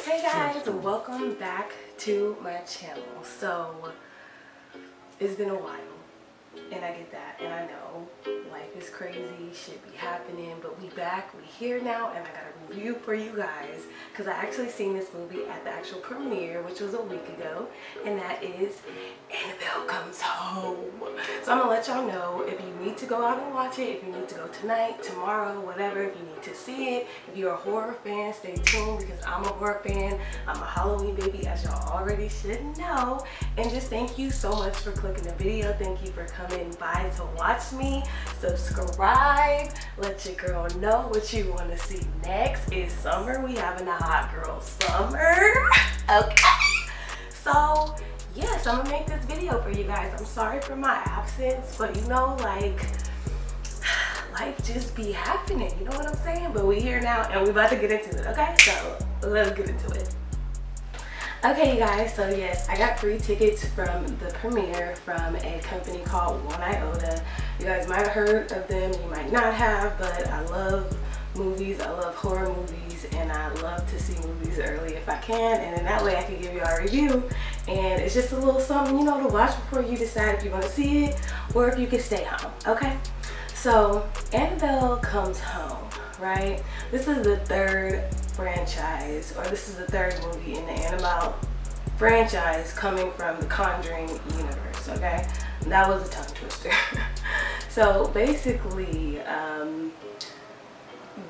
Hey guys, welcome back to my channel. So it's been a while and I get that, and I know life is crazy, shit be happening, but we back, we here now, and I got a review for you guys because I actually seen this movie at the actual premiere, which was a week ago, and that is Annabelle Comes Home. So I'm gonna let y'all know if you need to go out and watch it, if you need to go tonight, tomorrow, whatever, if you need to see it. If you're a horror fan, stay tuned because I'm a horror fan. I'm a Halloween baby, as y'all already should know. And just thank you so much for clicking the video. Thank you for coming by to watch me. Subscribe, let your girl know what you want to see next. It's summer, we having a hot girl summer. Okay, so yes, I'm gonna make this video for you guys. I'm sorry for my absence, but you know, like, life just be happening, you know what I'm saying? But we here now and we about to get into it, okay? So let's get into it. Okay, you guys, so yes, I got free tickets from the premiere from a company called One Iota. You guys might have heard of them, you might not have, but I love movies, I love horror movies, and I love to see movies early if I can, and in that way I can give you a review, and it's just a little something, you know, to watch before you decide if you want to see it or if you can stay home, okay? So Annabelle Comes Home, right? This is the third franchise, or this is the third movie in the Annabelle franchise coming from the Conjuring universe, okay? That was a tongue twister. So basically,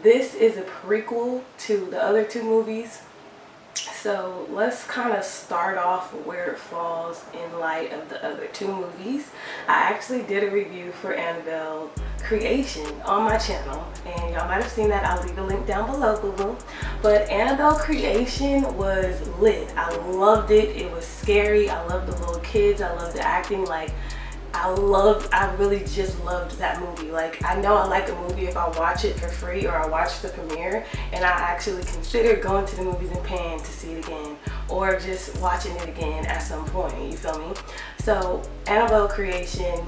this is a prequel to the other two movies. So let's kind of start off where it falls in light of the other two movies. I actually did a review for Annabelle Creation on my channel, and y'all might have seen that. I'll leave a link down below, boo-boo. But Annabelle Creation was lit. I loved it. It was scary. I loved the little kids. I loved the acting. Like, I really just loved that movie. Like, I know I like a movie if I watch it for free or I watch the premiere, and I actually consider going to the movies and paying to see it again or just watching it again at some point, you feel me? So Annabelle Creation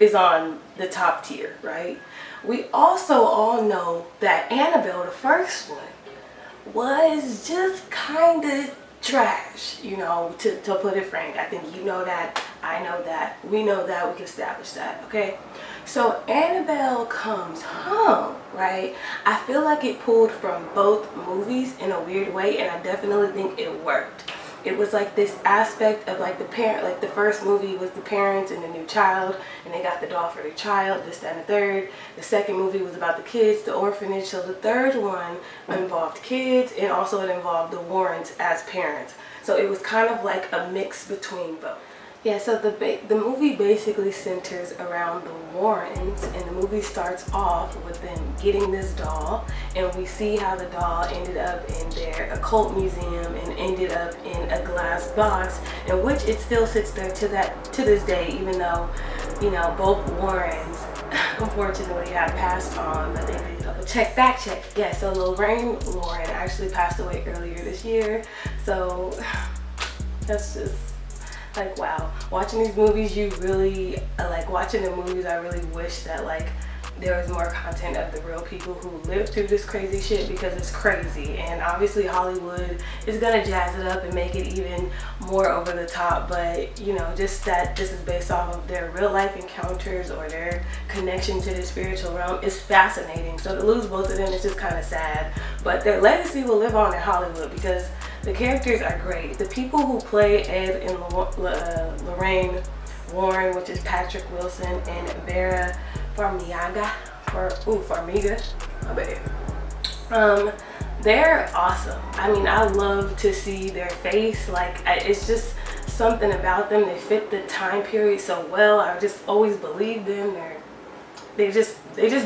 is on the top tier, right? We also all know that Annabelle, the first one, was just kind of trash, you know, to put it frank. I think you know that, I know that, we know that, we can establish that, okay? So Annabelle Comes Home, right? I feel like it pulled from both movies in a weird way, and I definitely think it worked. It was like this aspect of like the parent, like the first movie was the parents and the new child, and they got the doll for their child, this, that, and the third. The second movie was about the kids, the orphanage. So the third one involved kids, and also it involved the Warrens as parents. So it was kind of like a mix between both. Yeah, so the movie basically centers around the Warrens, and the movie starts off with them getting this doll, and we see how the doll ended up in their occult museum and ended up in a glass box, in which it still sits there to this day, even though, you know, both Warrens unfortunately have passed on, but they did double check, fact check. Yeah, so Lorraine Warren actually passed away earlier this year, so that's just like, wow. Watching these movies, you really like watching the movies. I really wish that like there was more content of the real people who lived through this crazy shit, because it's crazy, and obviously Hollywood is gonna jazz it up and make it even more over the top, but you know, just that this is based off of their real life encounters or their connection to the spiritual realm is fascinating. So to lose both of them is just kind of sad, but their legacy will live on in Hollywood because the characters are great. The people who play Ed and Lorraine Warren, which is Patrick Wilson and Vera Farmiga, my bad. They're awesome. I mean, I love to see their face. Like, it's just something about them. They fit the time period so well. I just always believe them. They just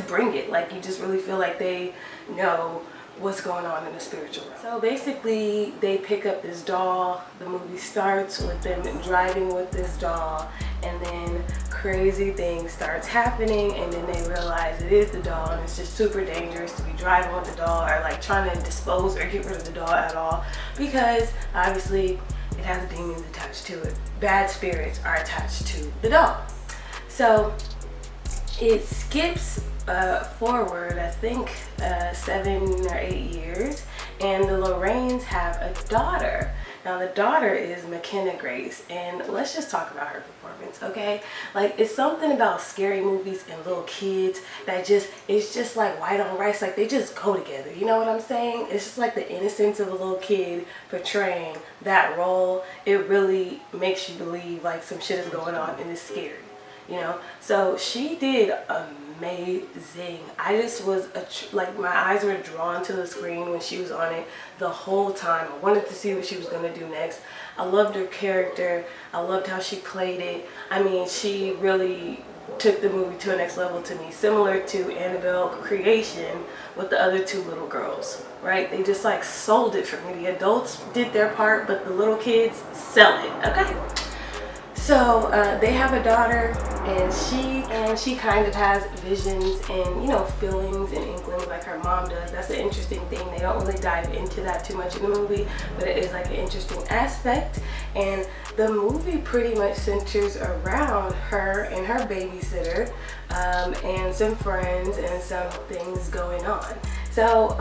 bring it. Like, you just really feel like they know what's going on in the spiritual realm. So basically they pick up this doll. The movie starts with them driving with this doll, and then crazy things starts happening, and then they realize it is the doll, and it's just super dangerous to be driving with the doll or like trying to dispose or get rid of the doll at all, because obviously it has demons attached to it. Bad spirits are attached to the doll. So it skips forward, I think 7 or 8 years, and the Lorraines have a daughter. Now the daughter is McKenna Grace, and let's just talk about her performance, okay? Like, it's something about scary movies and little kids that it's just like white on rice, like they just go together, you know what I'm saying? It's just like the innocence of a little kid portraying that role. It really makes you believe like some shit is going on and it's scary, you know? So she did amazing. I just was like, my eyes were drawn to the screen when she was on it the whole time. I wanted to see what she was going to do next. I loved her character. I loved how she played it. I mean, she really took the movie to a next level to me, similar to Annabelle creation with the other two little girls, right? They just like sold it for me. The adults did their part, but the little kids sell it, okay? So they have a daughter, and she kind of has visions and, you know, feelings and inklings like her mom does. That's an interesting thing. They don't really dive into that too much in the movie, but it is like an interesting aspect. And the movie pretty much centers around her and her babysitter, and some friends and some things going on. So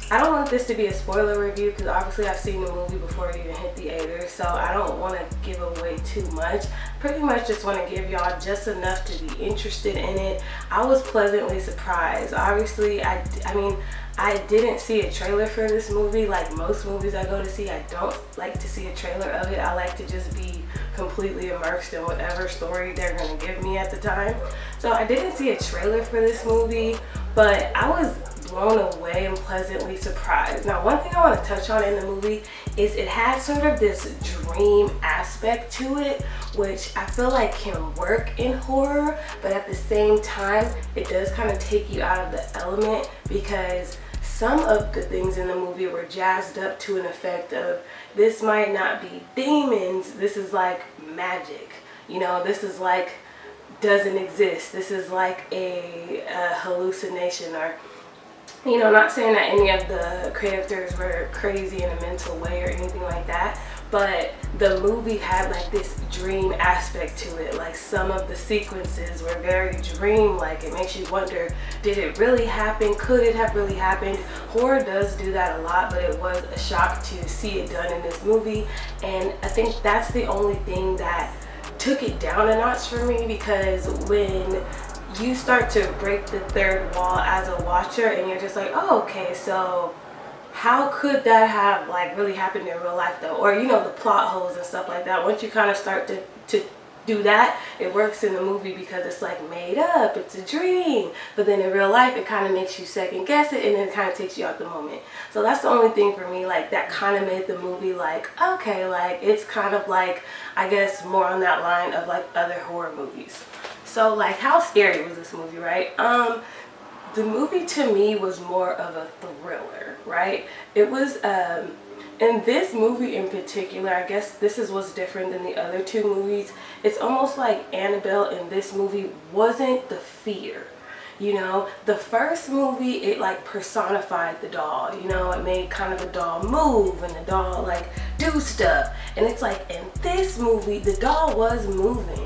I don't want this to be a spoiler review because obviously I've seen the movie before it even hit theaters, so I don't want to give away too much. Pretty much just want to give y'all just enough to be interested in it. I was pleasantly surprised. Obviously, I mean, I didn't see a trailer for this movie. Like most movies I go to see, I don't like to see a trailer of it. I like to just be completely immersed in whatever story they're going to give me at the time. So I didn't see a trailer for this movie, but I was blown away and pleasantly surprised. Now, one thing I want to touch on in the movie is it has sort of this dream aspect to it, which I feel like can work in horror, but at the same time, it does kind of take you out of the element because some of the things in the movie were jazzed up to an effect of, this might not be demons, this is like magic. You know, this is like doesn't exist. This is like a hallucination, or, you know, not saying that any of the characters were crazy in a mental way or anything like that, but the movie had like this dream aspect to it. Like some of the sequences were very dream-like. It makes you wonder, did it really happen? Could it have really happened? Horror does do that a lot, but it was a shock to see it done in this movie. And I think that's the only thing that took it down a notch for me, because when you start to break the third wall as a watcher and you're just like, oh, okay, so how could that have like really happened in real life though? Or, you know, the plot holes and stuff like that. Once you kind of start to do that, it works in the movie because it's like made up, it's a dream. But then in real life, it kind of makes you second guess it, and then it kind of takes you out the moment. So that's the only thing for me, like that kind of made the movie like, okay, like it's kind of like, I guess more on that line of like other horror movies. So like, how scary was this movie, right? The movie to me was more of a thriller, right? It was, in this movie in particular, I guess this is what's different than the other two movies. It's almost like Annabelle in this movie wasn't the fear. You know, the first movie, it like personified the doll, you know, it made kind of the doll move and the doll like do stuff. And it's like in this movie, the doll was moving,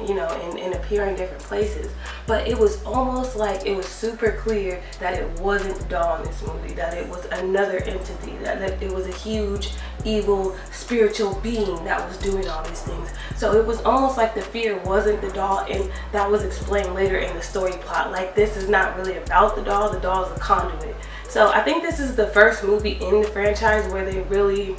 you know, and appearing different places. But it was almost like it was super clear that it wasn't the doll in this movie, that it was another entity, that it was a huge, evil, spiritual being that was doing all these things. So it was almost like the fear wasn't the doll, and that was explained later in the story plot. Like, this is not really about the doll is a conduit. So I think this is the first movie in the franchise where they really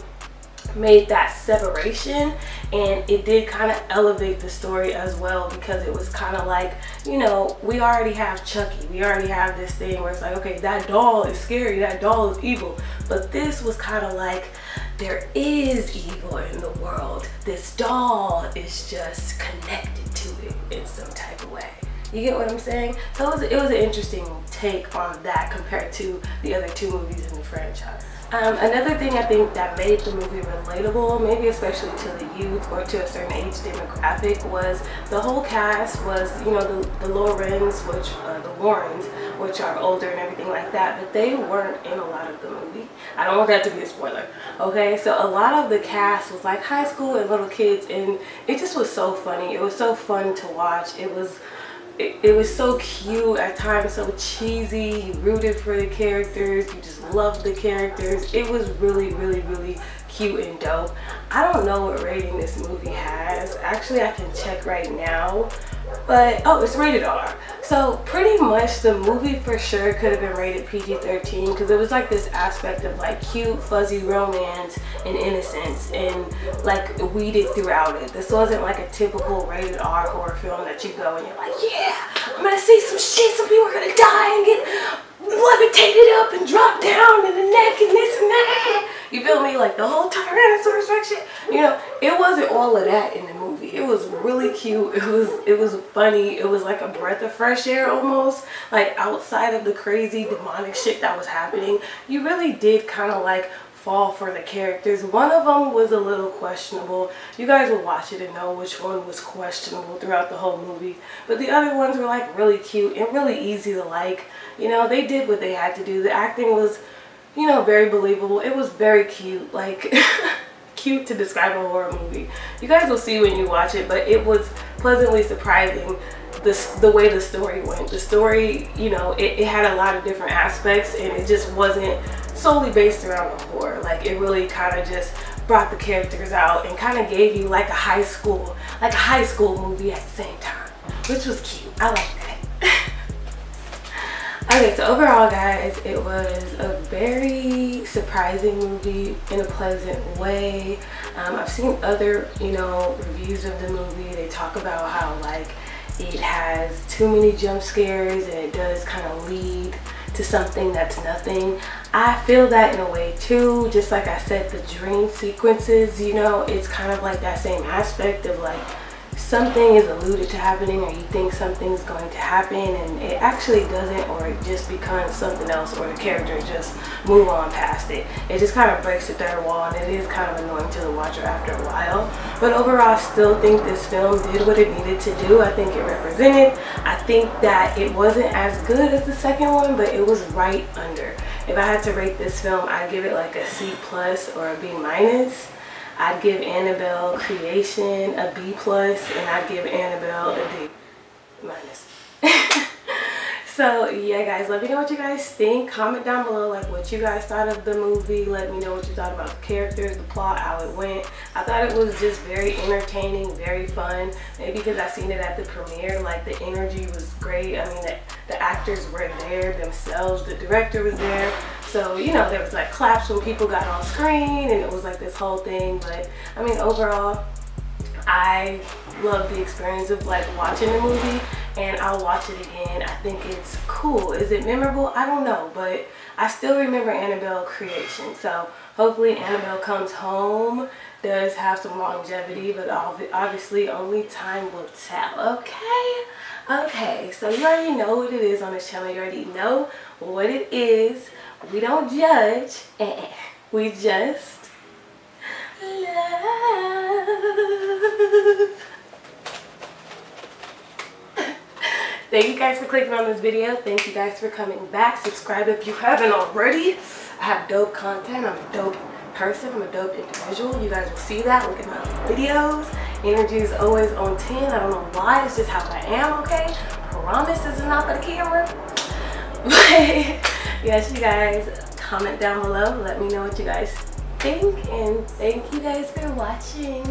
made that separation, and it did kind of elevate the story as well, because it was kind of like, you know, we already have Chucky, we already have this thing where it's like, okay, that doll is scary, that doll is evil, but this was kind of like, there is evil in the world, this doll is just connected to it in some type of way. You get what I'm saying? So it was an interesting take on that compared to the other two movies in the franchise. Another thing I think that made the movie relatable, maybe especially to the youth or to a certain age demographic, was the whole cast was, you know, the Warrens, which are older and everything like that, but they weren't in a lot of the movie. I don't want that to be a spoiler, okay? So a lot of the cast was like high school and little kids, and it just was so funny. It was so fun to watch. It was it was so cute at times, so cheesy. You rooted for the characters, you just loved the characters. It was really, really, really cute and dope. I don't know what rating this movie has. Actually, I can check right now, but oh, it's rated R. So pretty much the movie for sure could have been rated PG-13 because it was like this aspect of like cute, fuzzy romance and innocence and like weeded throughout it. This wasn't like a typical rated R horror film that you go and you're like, yeah, I'm gonna see some shit, some people are gonna die and get levitated up and drop down in the neck and this and that. You feel me? Like the whole Tyrannosaurus Rex shit. You know, it wasn't all of that in the movie. It was really cute. It was funny. It was like a breath of fresh air almost. Like outside of the crazy demonic shit that was happening, you really did kind of like fall for the characters. One of them was a little questionable. You guys will watch it and know which one was questionable throughout the whole movie. But the other ones were like really cute and really easy to like. You know, they did what they had to do. The acting was, you know, very believable. It was very cute, like cute to describe a horror movie. You guys will see when you watch it, but it was pleasantly surprising the way the story went. The story, you know, it had a lot of different aspects and it just wasn't solely based around the horror. Like it really kind of just brought the characters out and kind of gave you like a high school movie at the same time, which was cute. I like that. Okay, so overall guys, it was a very surprising movie in a pleasant way. I've seen other, you know, reviews of the movie. They talk about how like it has too many jump scares and it does kind of lead to something that's nothing. I feel that in a way too. Just like I said, the dream sequences, you know, it's kind of like that same aspect of like something is alluded to happening or you think something's going to happen and it actually doesn't, or it just becomes something else, or the character just move on past it. It just kind of breaks the third wall and it is kind of annoying to the watcher after a while. But overall, I still think this film did what it needed to do. I think it represented. I think that it wasn't as good as the second one, but it was right under. If I had to rate this film, I'd give it like a C+ or a B-. I'd give Annabelle Creation a B+, and I'd give Annabelle a D-. So yeah guys, let me know what you guys think. Comment down below like what you guys thought of the movie. Let me know what you thought about the characters, the plot, how it went. I thought it was just very entertaining, very fun. Maybe because I seen it at the premiere, like the energy was great. I mean, the actors were there themselves, the director was there. So, you know, there was like claps when people got on screen and it was like this whole thing. But I mean, overall, I love the experience of like watching the movie and I'll watch it again. I think it's cool. Is it memorable? I don't know, but I still remember Annabelle Creation. So hopefully Annabelle Comes Home does have some longevity, but obviously only time will tell. Okay, so you already know what it is on this channel. You already know what it is. We don't judge, we just love. Thank you guys for clicking on this video. Thank you guys for coming back. Subscribe if you haven't already. I have dope content. I'm a dope person. I'm a dope individual. You guys will see that. Look at my videos. Energy is always on 10. I don't know why. It's just how I am, okay? Promise this is not for the camera. But yes, you guys, comment down below. Let me know what you guys think. And thank you guys for watching.